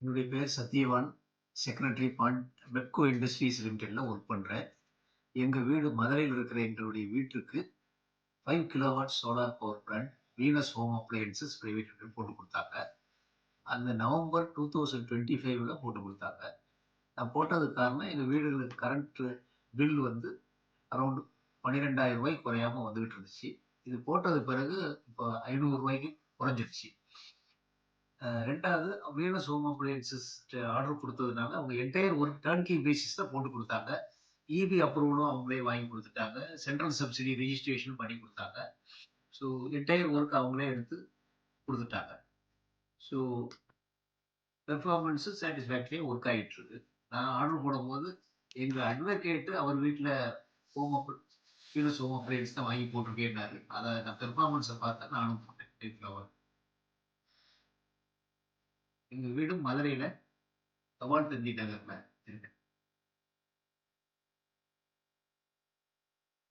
என்னுடைய பேர் Satyavan. Secretary பெப்கோ industries லிமிடெட்ல work பண்றேன். எங்க வீடு மதுரையில இருக்கிற எங்களுடைய வீட்டுக்கு 5 kilowatt solar power plant Venus home appliances private limited போட்டு குடுத்தாங்க. அந்த நவம்பர் 2025ல போட்டு குடுத்தாங்க. நான் போட்டதுக்கு காரணம் எங்க வீடுகளுக்கு கரண்ட் பில் வந்து அரவுண்ட் ரூ. 12,000 குறையாம வந்துகிட்டு இருந்துச்சு. இது போட்டது பிறகு இப்ப ரூ. 500 குறைஞ்சிருச்சு. 2வது வீனஸ் ஹோம் அப்ளையன்சஸ் ஆர்டர் குடுத்ததுனால, அவங்க என்டயர் ஒர்க் டர்ன்கி பேசிஸ்ல போட்டு குடுத்தாங்க. ஈபி அப்ரூவலும் அவங்களே வாங்கி குடுத்துட்டாங்க. சென்ட்ரல் சப்சிடி ரெஜிஸ்ட்ரேஷன் பண்ணி குடுத்தாங்க. ஸோ என்டயர் ஒர்க் அவங்களே எடுத்து குடுத்துட்டாங்க. ஸோ பெர்ஃபார்மன்ஸ் சாட்டிஸ்ஃபேக்டரியா ஒர்க் ஆயிட்டு இருக்கு. நான் ஆர்டர் போடும்போது எங்க அட்வொகேட் அவர் வீட்ல ஹோம் அப் வீனஸ் ஹோம் அப்ளையன்ஸ் தான் வாங்கி போட்டிருக்கேன்னாரு. அத நான் பெர்ஃபார்மன்ஸ பார்த்தேன். நானும் போட்டேன். எங்க வீடு மதுரையில தபால் தந்தி நகர்ல இருக்கு.